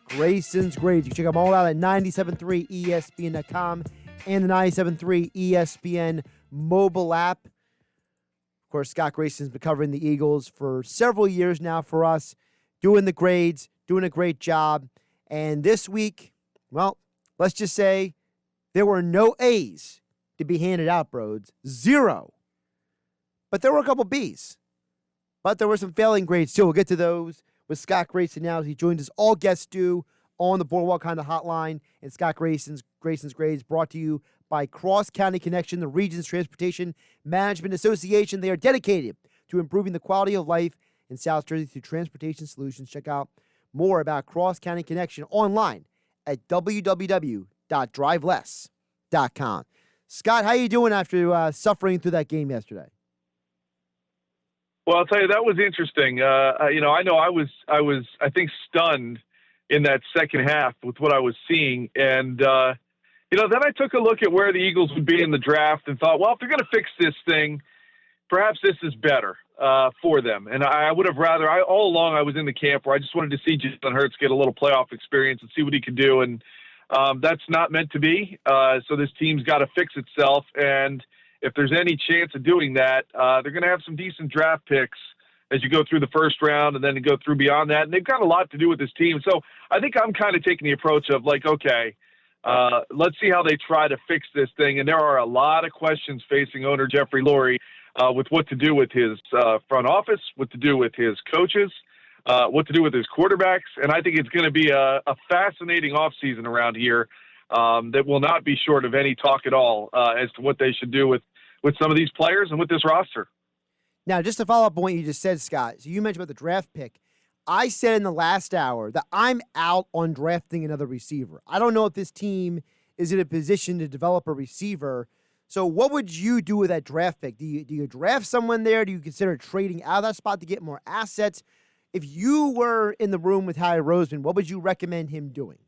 Grayson's Grades. You can check them all out at 973ESPN.com and the 973 ESPN mobile app. Of course, Scott Grayson's been covering the Eagles for several years now for us, doing the grades, doing a great job. And this week, well, let's just say there were no A's to be handed out, Broads. 0. But there were a couple B's. But there were some failing grades, too. We'll get to those with Scott Grayson now as he joins us. All guests do on the Boardwalk Honda Hotline. And Scott Grayson's Grades brought to you by Cross County Connection, the region's transportation management association. They are dedicated to improving the quality of life in South Jersey through transportation solutions. Check out more about Cross County Connection online at www.driveless.com. Scott, how you doing after suffering through that game yesterday? Well, I'll tell you, that was interesting. I know I was, I think, stunned in that second half with what I was seeing. And, then I took a look at where the Eagles would be in the draft and thought, well, if they're going to fix this thing, perhaps this is better for them. And I would have rather, all along I was in the camp where I just wanted to see Jalen Hurts get a little playoff experience and see what he could do. And that's not meant to be. So this team's got to fix itself. And if there's any chance of doing that, they're going to have some decent draft picks as you go through the first round and then to go through beyond that. And they've got a lot to do with this team. So I think I'm kind of taking the approach of like, okay, let's see how they try to fix this thing. And there are a lot of questions facing owner Jeffrey Lurie with what to do with his front office, what to do with his coaches, what to do with his quarterbacks. And I think it's going to be a fascinating offseason around here that will not be short of any talk at all as to what they should do with some of these players and with this roster. Now, just to follow up on what you just said, Scott, so you mentioned about the draft pick. I said in the last hour that I'm out on drafting another receiver. I don't know if this team is in a position to develop a receiver. So what would you do with that draft pick? Do you draft someone there? Do you consider trading out of that spot to get more assets? If you were in the room with Howie Roseman, what would you recommend him doing?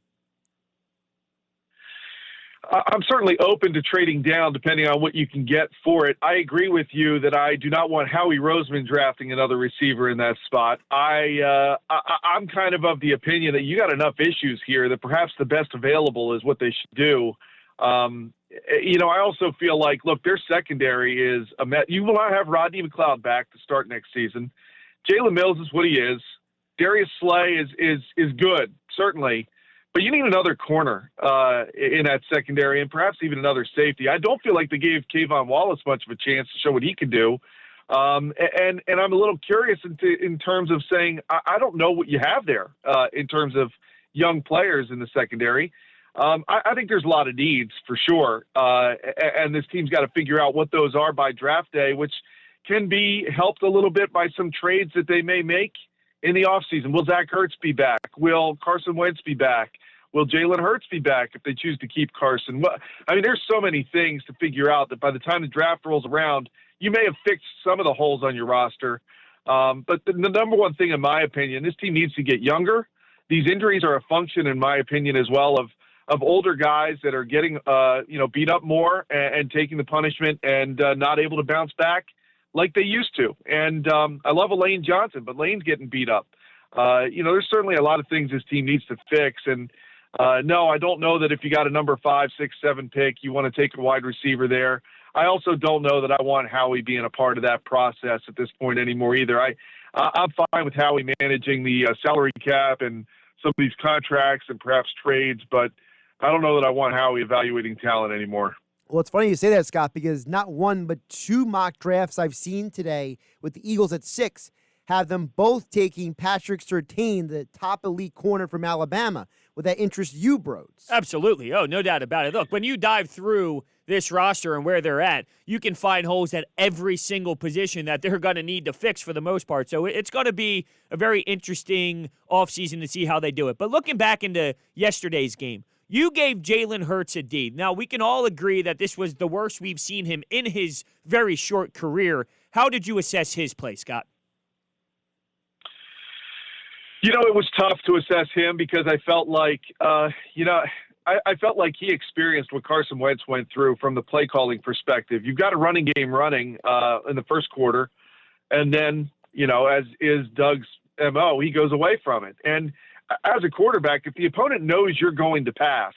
I'm certainly open to trading down depending on what you can get for it. I agree with you that I do not want Howie Roseman drafting another receiver in that spot. I'm kind of the opinion that you got enough issues here that perhaps the best available is what they should do. I also feel like, look, their secondary is a met. You will not have Rodney McLeod back to start next season. Jalen Mills is what he is. Darius Slay is good, certainly. But you need another corner in that secondary and perhaps even another safety. I don't feel like they gave Kayvon Wallace much of a chance to show what he can do. And I'm a little curious in terms of saying, I don't know what you have there in terms of young players in the secondary. I think there's a lot of needs for sure. And this team's got to figure out what those are by draft day, which can be helped a little bit by some trades that they may make in the offseason. Will Zach Ertz be back? Will Carson Wentz be back? Will Jalen Hurts be back if they choose to keep Carson? There's so many things to figure out that by the time the draft rolls around, you may have fixed some of the holes on your roster. But the number one thing, in my opinion, this team needs to get younger. These injuries are a function, in my opinion, as well, of older guys that are getting beat up more and taking the punishment and not able to bounce back like they used to. And I love Elaine Johnson, but Lane's getting beat up. There's certainly a lot of things this team needs to fix. And no, I don't know that if you got a number 5, 6, 7 pick, you want to take a wide receiver there. I also don't know that I want Howie being a part of that process at this point anymore either. I'm fine with Howie managing the salary cap and some of these contracts and perhaps trades, but I don't know that I want Howie evaluating talent anymore. Well, it's funny you say that, Scott, because not one but 2 mock drafts I've seen today with the Eagles at 6 have them both taking Patrick Surtain, the top elite corner from Alabama. Would that interest you, Broads? Absolutely. Oh, no doubt about it. Look, when you dive through this roster and where they're at, you can find holes at every single position that they're going to need to fix for the most part. So it's going to be a very interesting offseason to see how they do it. But looking back into yesterday's game, you gave Jalen Hurts a D. Now, we can all agree that this was the worst we've seen him in his very short career. How did you assess his play, Scott? It was tough to assess him because I felt like, I felt like he experienced what Carson Wentz went through from the play calling perspective. You've got a running game running in the first quarter, and then, as is Doug's MO, he goes away from it. And as a quarterback, if the opponent knows you're going to pass,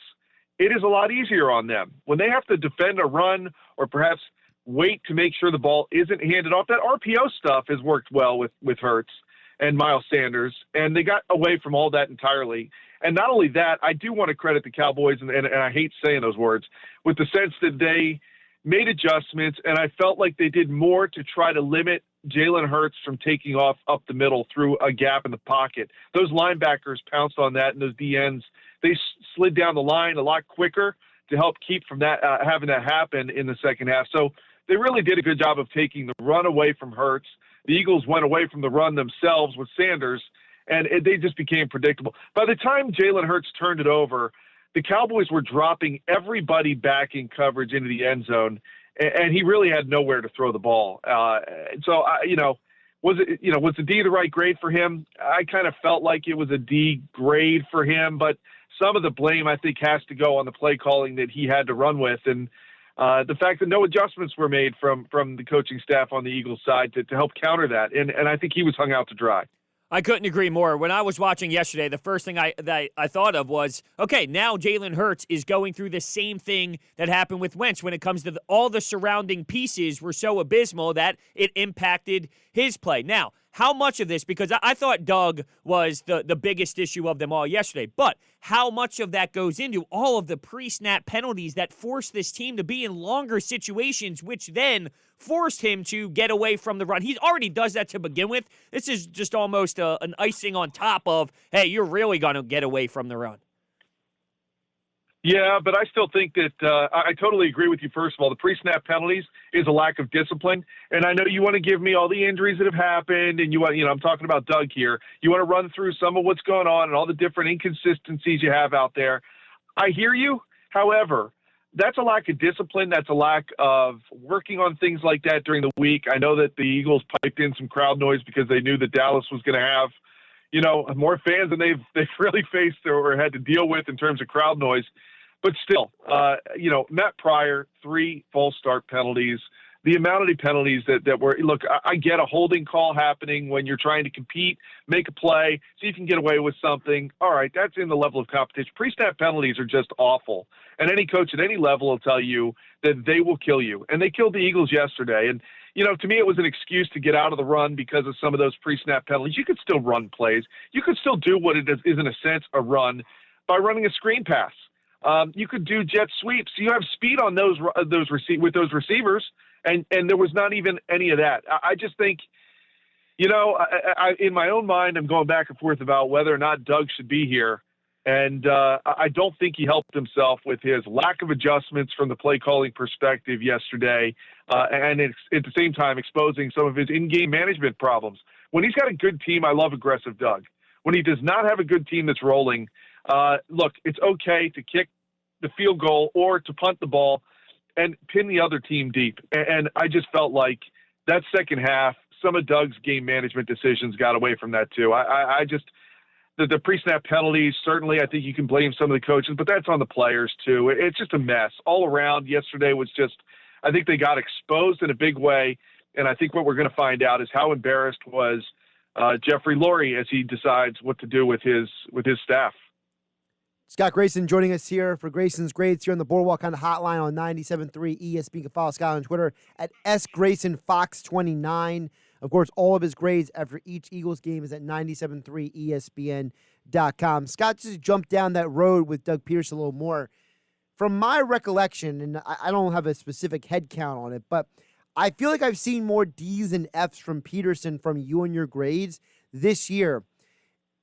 it is a lot easier on them. When they have to defend a run or perhaps wait to make sure the ball isn't handed off, that RPO stuff has worked well with Hurts and Miles Sanders, and they got away from all that entirely. And not only that, I do want to credit the Cowboys, and I hate saying those words, with the sense that they made adjustments, and I felt like they did more to try to limit Jalen Hurts from taking off up the middle through a gap in the pocket. Those linebackers pounced on that, and those DNs, they slid down the line a lot quicker to help keep from that having that happen in the second half. So they really did a good job of taking the run away from Hurts. The Eagles went away from the run themselves with Sanders, and they just became predictable. By the time Jalen Hurts turned it over, the Cowboys were dropping everybody back in coverage into the end zone, and he really had nowhere to throw the ball. So, was the D the right grade for him? I kind of felt like it was a D grade for him, but some of the blame, I think, has to go on the play calling that he had to run with, and the fact that no adjustments were made from the coaching staff on the Eagles side to help counter that. And I think he was hung out to dry. I couldn't agree more. When I was watching yesterday, the first thing I thought of was, okay, now Jalen Hurts is going through the same thing that happened with Wentz when it comes to all the surrounding pieces were so abysmal that it impacted his play. Now, how much of this, because I thought Doug was the biggest issue of them all yesterday, but how much of that goes into all of the pre-snap penalties that forced this team to be in longer situations, which then forced him to get away from the run. He already does that to begin with. This is just almost an icing on top of, hey, you're really going to get away from the run. Yeah, but I still think that I totally agree with you. First of all, the pre-snap penalties is a lack of discipline, and I know you want to give me all the injuries that have happened, and I'm talking about Doug here. You want to run through some of what's going on and all the different inconsistencies you have out there. I hear you. However, that's a lack of discipline. That's a lack of working on things like that during the week. I know that the Eagles piped in some crowd noise because they knew that Dallas was going to have, more fans than they've really faced or had to deal with in terms of crowd noise. But still, Matt Pryor, 3 false start penalties. The amount of the penalties that were, look, I get a holding call happening when you're trying to compete, make a play, see if you can get away with something. All right, that's in the level of competition. Pre-snap penalties are just awful. And any coach at any level will tell you that they will kill you. And they killed the Eagles yesterday. And, to me, it was an excuse to get out of the run because of some of those pre-snap penalties. You could still run plays. You could still do what it is in a sense, a run by running a screen pass. You could do jet sweeps. You have speed on with those receivers, and there was not even any of that. I just think, I in my own mind, I'm going back and forth about whether or not Doug should be here, and I don't think he helped himself with his lack of adjustments from the play calling perspective yesterday, and at the same time exposing some of his in-game management problems. When he's got a good team, I love aggressive Doug. When he does not have a good team that's rolling, look, it's okay to kick the field goal or to punt the ball and pin the other team deep. And I just felt like that second half, some of Doug's game management decisions got away from that too. The pre-snap penalties, certainly I think you can blame some of the coaches, but that's on the players too. It's just a mess all around. Yesterday was just, I think they got exposed in a big way. And I think what we're going to find out is how embarrassed was Jeffrey Lurie as he decides what to do with his staff. Scott Grayson joining us here for Grayson's Grades here on the Boardwalk on the Hotline on 97.3 ESPN. You can follow Scott on Twitter at SGraysonFox29. Of course, all of his grades after each Eagles game is at 97.3ESPN.com. Scott just jumped down that road with Doug Pederson a little more. From my recollection, and I don't have a specific head count on it, but I feel like I've seen more D's and F's from Pederson from you and your grades this year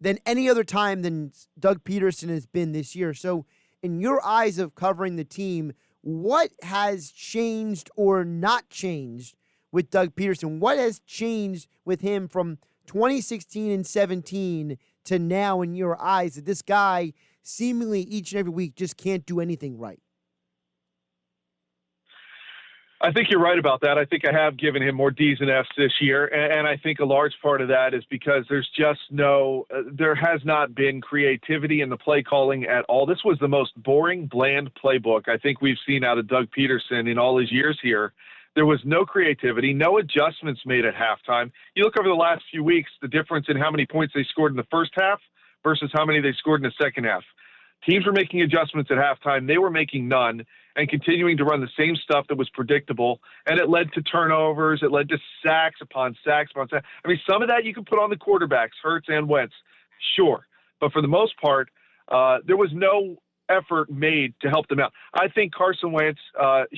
than any other time than Doug Pederson has been this year. So in your eyes of covering the team, what has changed or not changed with Doug Pederson? What has changed with him from 2016 and 17 to now in your eyes that this guy seemingly each and every week just can't do anything right? I think you're right about that. I think I have given him more D's and F's this year. And I think a large part of that is because there's just there has not been creativity in the play calling at all. This was the most boring, bland playbook I think we've seen out of Doug Pederson in all his years here. There was no creativity, no adjustments made at halftime. You look over the last few weeks, the difference in how many points they scored in the first half versus how many they scored in the second half. Teams were making adjustments at halftime. They were making none and continuing to run the same stuff that was predictable. And it led to turnovers. It led to sacks upon sacks upon sacks. I mean, some of that you can put on the quarterbacks, Hurts and Wentz. Sure. But for the most part, there was no effort made to help them out. I think Carson Wentz,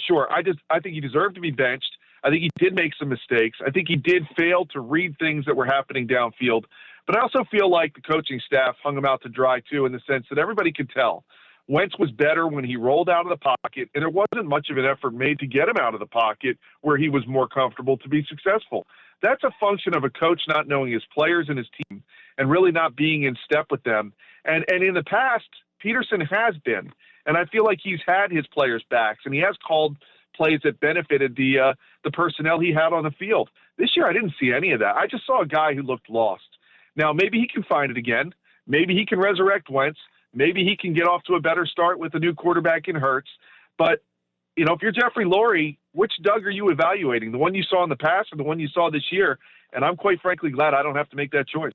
sure, I think he deserved to be benched. I think he did make some mistakes. I think he did fail to read things that were happening downfield. But I also feel like the coaching staff hung him out to dry, too, in the sense that everybody could tell. Wentz was better when he rolled out of the pocket, and there wasn't much of an effort made to get him out of the pocket where he was more comfortable to be successful. That's a function of a coach not knowing his players and his team and really not being in step with them. And in the past, Pederson has been, and I feel like he's had his players' backs, and he has called plays that benefited the personnel he had on the field. This year, I didn't see any of that. I just saw a guy who looked lost. Now, maybe he can find it again. Maybe he can resurrect Wentz. Maybe he can get off to a better start with a new quarterback in Hurts. But, you know, if you're Jeffrey Lurie, which Doug are you evaluating? The one you saw in the past or the one you saw this year? And I'm quite frankly glad I don't have to make that choice.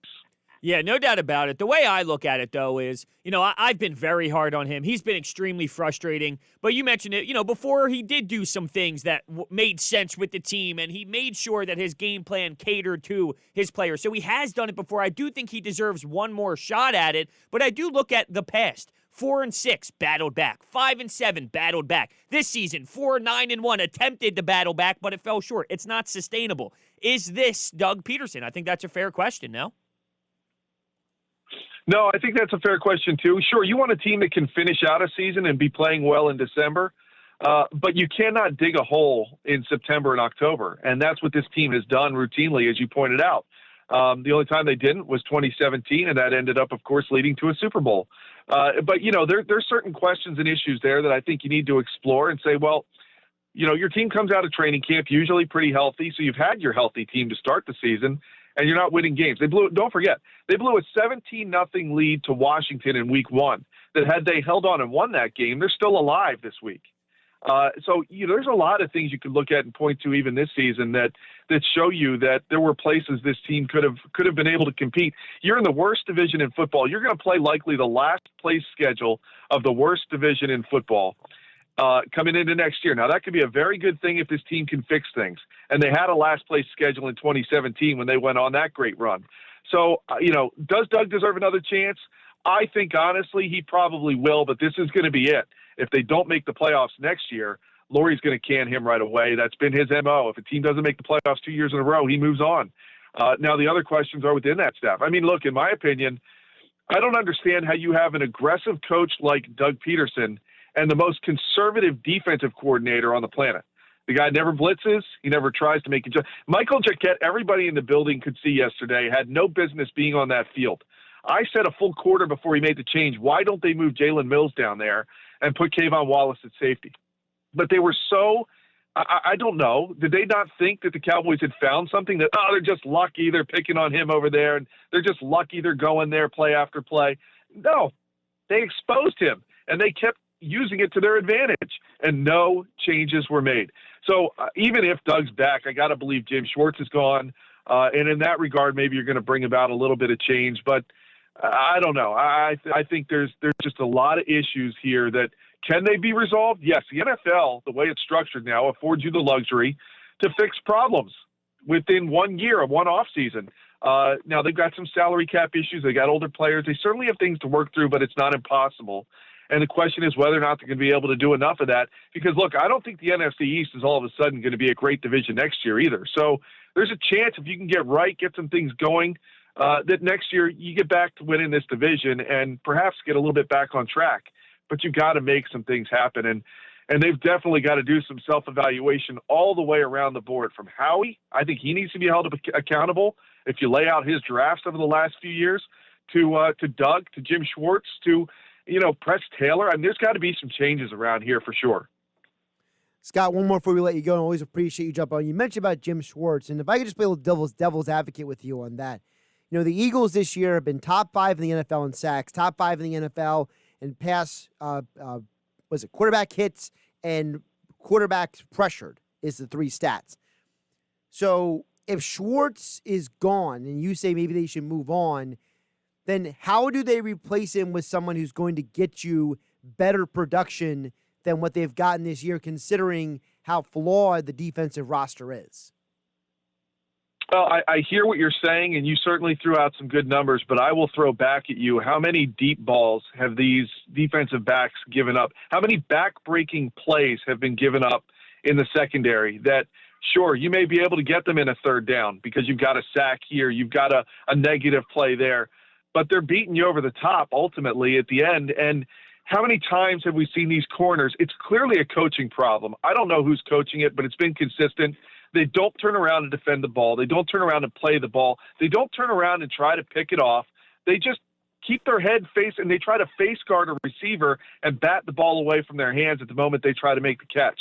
Yeah, no doubt about it. The way I look at it, though, is, you know, I've been very hard on him. He's been extremely frustrating. But you mentioned it, you know, before he did do some things that made sense with the team, and he made sure that his game plan catered to his players. So he has done it before. I do think he deserves one more shot at it, but I do look at the past. 4-6, battled back. 5-7, battled back. This season, 4-9-1, attempted to battle back, but it fell short. It's not sustainable. Is this Doug Pederson? I think that's a fair question, no? No, I think that's a fair question, too. Sure, you want a team that can finish out a season and be playing well in December, but you cannot dig a hole in September and October, and that's what this team has done routinely, as you pointed out. The only time they didn't was 2017, and that ended up, of course, leading to a Super Bowl. But, you know, there's certain questions and issues there that I think you need to explore and say, well, you know, your team comes out of training camp usually pretty healthy, so you've had your healthy team to start the season, and you're not winning games. Don't forget, they blew a 17-0 lead to Washington in week 1 that had they held on and won that game, they're still alive this week. So, you know, there's a lot of things you could look at and point to even this season that show you that there were places this team could have been able to compete. You're in the worst division in football. You're going to play likely the last place schedule of the worst division in football coming into next year. Now, that could be a very good thing if this team can fix things. And they had a last place schedule in 2017 when they went on that great run. So, you know, does Doug deserve another chance? I think, honestly, he probably will, but this is going to be it. If they don't make the playoffs next year, Lurie's going to can him right away. That's been his MO. If a team doesn't make the playoffs 2 years in a row, he moves on. Now, the other questions are within that staff. I mean, look, in my opinion, I don't understand how you have an aggressive coach like Doug Pederson and the most conservative defensive coordinator on the planet. The guy never blitzes. He never tries to make it. Michael Jacquet, everybody in the building could see yesterday, had no business being on that field. I said a full quarter before he made the change, why don't they move Jalen Mills down there and put Kayvon Wallace at safety? But they were so, I don't know, did they not think that the Cowboys had found something that, they're just lucky they're picking on him over there, and they're just lucky they're going there play after play? No, they exposed him, and they kept using it to their advantage, and no changes were made. So even if Doug's back, I got to believe Jim Schwartz is gone, and in that regard, maybe you're going to bring about a little bit of change, but I don't know. I think there's just a lot of issues here that can they be resolved? Yes, the NFL, the way it's structured now, affords you the luxury to fix problems within 1 year of one off season. Now they've got some salary cap issues. They got older players. They certainly have things to work through, but it's not impossible. And the question is whether or not they're going to be able to do enough of that. Because, look, I don't think the NFC East is all of a sudden going to be a great division next year either. So there's a chance if you can get right, get some things going, that next year you get back to winning this division and perhaps get a little bit back on track. But you got to make some things happen. And they've definitely got to do some self-evaluation all the way around the board. From Howie, I think he needs to be held accountable if you lay out his drafts over the last few years, to Doug, to Jim Schwartz, to Press Taylor. I mean, there's got to be some changes around here for sure. Scott, one more before we let you go, and I always appreciate you jumping on. You mentioned about Jim Schwartz, and if I could just play a little devil's advocate with you on that. You know, the Eagles this year have been top 5 in the NFL in sacks, top 5 in the NFL in pass, quarterback hits and quarterback pressured is the 3 stats. So if Schwartz is gone and you say maybe they should move on, then how do they replace him with someone who's going to get you better production than what they've gotten this year, considering how flawed the defensive roster is? Well, I hear what you're saying, and you certainly threw out some good numbers, but I will throw back at you. How many deep balls have these defensive backs given up? How many back-breaking plays have been given up in the secondary that, sure, you may be able to get them in a third down because you've got a sack here, you've got a negative play there, but they're beating you over the top ultimately at the end. And how many times have we seen these corners? It's clearly a coaching problem. I don't know who's coaching it, but it's been consistent. They don't turn around and defend the ball. They don't turn around and play the ball. They don't turn around and try to pick it off. They just keep their head faced, and they try to face guard a receiver and bat the ball away from their hands at the moment they try to make the catch.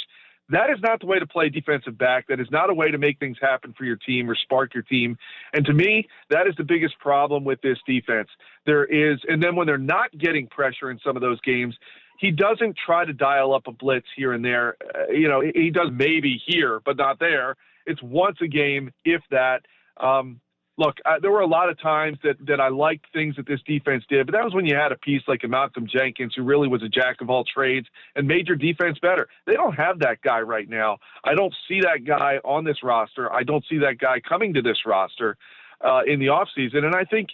That is not the way to play defensive back. That is not a way to make things happen for your team or spark your team. And to me, that is the biggest problem with this defense. And then when they're not getting pressure in some of those games, he doesn't try to dial up a blitz here and there. He does maybe here, but not there. It's once a game, if that. There were a lot of times that I liked things that this defense did, but that was when you had a piece like a Malcolm Jenkins, who really was a jack of all trades and made your defense better. They don't have that guy right now. I don't see that guy on this roster. I don't see that guy coming to this roster in the offseason. And I think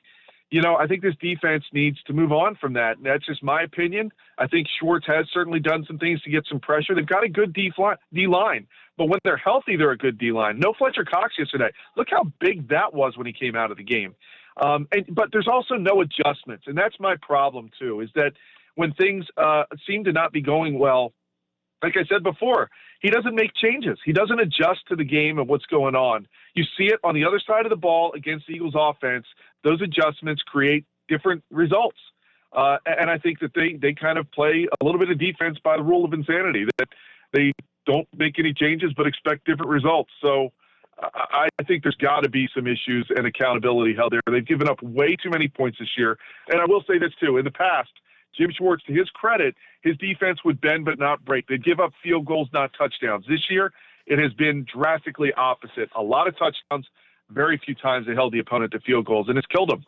this defense needs to move on from that. And that's just my opinion. I think Schwartz has certainly done some things to get some pressure. They've got a good D-line. But when they're healthy, they're a good D-line. No Fletcher Cox yesterday. Look how big that was when he came out of the game. But there's also no adjustments. And that's my problem, too, is that when things seem to not be going well, like I said before, he doesn't make changes. He doesn't adjust to the game and what's going on. You see it on the other side of the ball against the Eagles offense. Those adjustments create different results. And I think that they kind of play a little bit of defense by the rule of insanity, that they don't make any changes but expect different results. So I think there's got to be some issues and accountability held there. They've given up way too many points this year. And I will say this, too. In the past, Jim Schwartz, to his credit, his defense would bend but not break. They'd give up field goals, not touchdowns. This year, it has been drastically opposite. A lot of touchdowns, very few times they held the opponent to field goals, and it's killed them.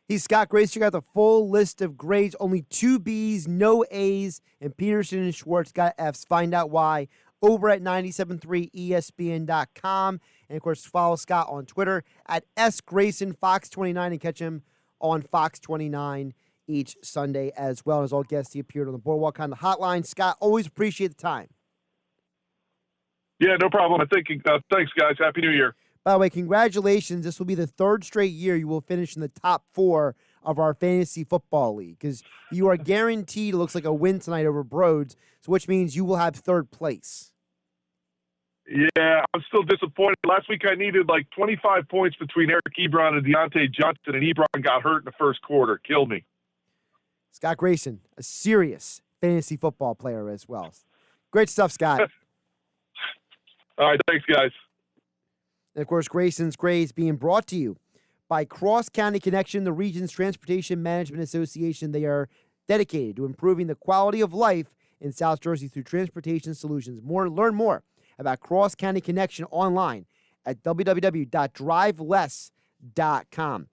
He's Scott Grayson. Got the full list of grades. Only 2 Bs, no As, and Pederson and Schwartz got Fs. Find out why over at 973ESPN.com. And, of course, follow Scott on Twitter at SGraysonFox29 and catch him on Fox 29 each Sunday as well. As all guests, he appeared on the Boardwalk on the hotline. Scott, always appreciate the time. Yeah, no problem. Thanks, guys. Happy New Year. By the way, congratulations. This will be the 3rd straight year you will finish in the top 4 of our fantasy football league, because you are guaranteed, it looks like, a win tonight over Broads, so which means you will have 3rd place. Yeah, I'm still disappointed. Last week I needed like 25 points between Eric Ebron and Deontay Johnson, and Ebron got hurt in the first quarter. Killed me. Scott Grayson, a serious fantasy football player as well. Great stuff, Scott. All right, thanks, guys. And, of course, Grayson's Grades being brought to you by Cross County Connection, the region's Transportation Management Association. They are dedicated to improving the quality of life in South Jersey through transportation solutions. Learn more about Cross County Connection online at www.driveless.com.